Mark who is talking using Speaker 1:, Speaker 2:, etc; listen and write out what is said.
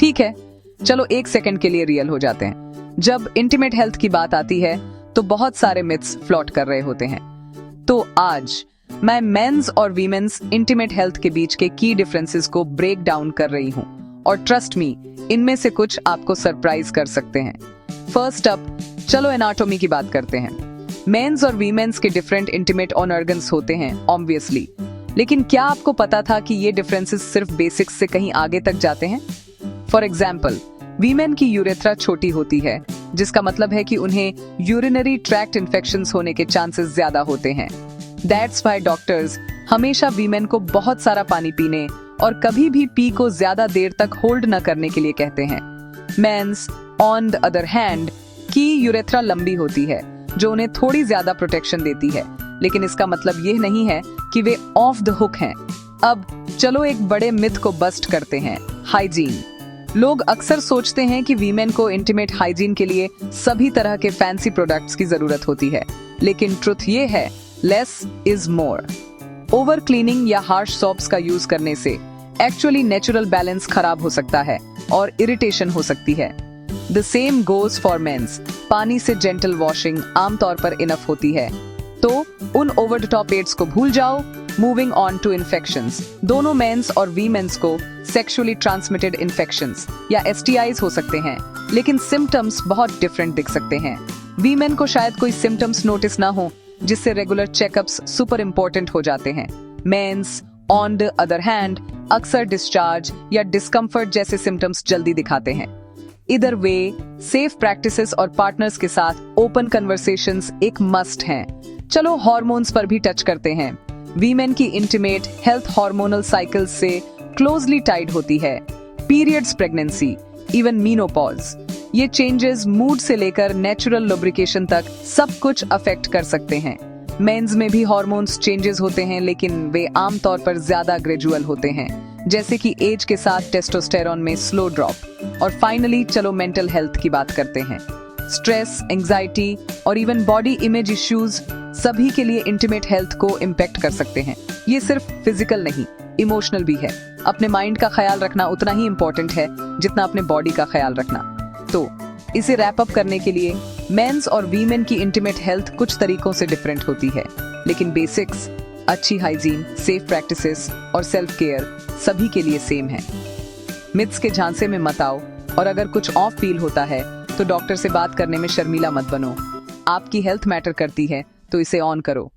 Speaker 1: ठीक है, चलो एक सेकंड के लिए रियल हो जाते हैं। जब इंटीमेट हेल्थ की बात आती है तो बहुत सारे मिथ्स फ्लोट कर रहे होते हैं। तो आज मैं मेंस और वीमेंस इंटीमेट हेल्थ के बीच के की डिफरेंसेस को ब्रेक डाउन कर रही हूँ, और ट्रस्ट मी, इनमें से कुछ आपको सरप्राइज कर सकते हैं। फर्स्ट अप, चलो एनाटॉमी की बात करते हैं। मेंस और वीमेंस के डिफरेंट इंटीमेट ऑर्गन्स होते हैं ऑब्वियसली, लेकिन क्या आपको पता था कि ये डिफरेंसेस सिर्फ बेसिक्स से कहीं आगे तक जाते हैं? फॉर एग्जाम्पल, वीमेन की यूरेथ्रा छोटी होती है, जिसका मतलब है कि उन्हें यूरिनरी ट्रैक्ट इन्फेक्शंस होने के चांसेस ज्यादा होते हैं। दैट्स व्हाई डॉक्टर्स हमेशा वीमेन को बहुत सारा पानी पीने और कभी भी पी को ज्यादा देर तक होल्ड न करने के लिए कहते हैं। Men's on the other hand की यूरेथ्रा लंबी होती है, जो उन्हें थोड़ी ज्यादा प्रोटेक्शन देती है, लेकिन इसका मतलब ये नहीं है कि वे ऑफ द हुक हैं। अब चलो एक बड़े मिथ को बस्ट करते हैं, हाइजीन। लोग अक्सर सोचते हैं कि वीमेन को इंटीमेट हाइजीन के लिए सभी तरह के फैंसी प्रोडक्ट्स की जरूरत होती है, लेकिन ट्रुथ ये है, less is more. Over cleaning या हार्श सोप्स का यूज करने से एक्चुअली नेचुरल बैलेंस खराब हो सकता है और इरिटेशन हो सकती है। The same goes for men's. पानी से जेंटल वॉशिंग आमतौर पर इनफ होती है, तो उन ओवर द टॉप एड्स को भूल जाओ। Moving on to infections. दोनों मेंस और वीमेंस को सेक्सुअली ट्रांसमिटेड इन्फेक्शंस या STIs हो सकते हैं, लेकिन सिम्टम्स बहुत डिफरेंट दिख सकते हैं। वीमेन को शायद कोई सिम्टम्स नोटिस ना हो, जिससे रेगुलर चेकअप्स सुपर इंपॉर्टेंट हो जाते हैं। Men's on the other hand अक्सर डिस्चार्ज या डिस्कम्फर्ट जैसे सिम्टम्स जल्दी दिखाते हैं। इधर वे सेफ प्रैक्टिसेस और पार्टनर्स के साथ ओपन कन्वर्सेशंस एक मस्ट हैं। चलो हार्मोन्स पर भी टच करते हैं। वीमेन की इंटीमेट हेल्थ हार्मोनल साइकिल से क्लोजली टाइड होती है। पीरियड्स, प्रेगनेंसी, इवन मीनोपॉज, ये चेंजेस मूड से लेकर नेचुरल लुब्रिकेशन तक सब कुछ अफेक्ट कर सकते हैं। मेंस में भी हार्मोन्स चेंजेस होते हैं, लेकिन वे आमतौर पर ज्यादा ग्रेजुअल होते हैं, जैसे कि एज के साथ टेस्टोस्टेरोन में स्लो ड्रॉप। और फाइनली चलो मेंटल हेल्थ की बात करते हैं। स्ट्रेस, एंजाइटी और इवन बॉडी इमेज इश्यूज सभी के लिए इंटीमेट हेल्थ को इम्पैक्ट कर सकते हैं। ये सिर्फ फिजिकल नहीं, इमोशनल भी है। अपने माइंड का ख्याल रखना उतना ही इम्पोर्टेंट है जितना अपने बॉडी का ख्याल रखना। तो इसे रैप अप करने के लिए, मेंस और वीमेन की इंटीमेट हेल्थ कुछ तरीकों से डिफरेंट होती है, लेकिन बेसिक्स, अच्छी हाइजीन, सेफ प्रैक्टिसेस और सेल्फ केयर सभी के लिए सेम है। मिथ्स के झांसे में मत आओ, और अगर कुछ ऑफ फील होता है तो डॉक्टर से बात करने में शर्मीला मत बनो। आपकी हेल्थ मैटर करती है, तो इसे ऑन करो।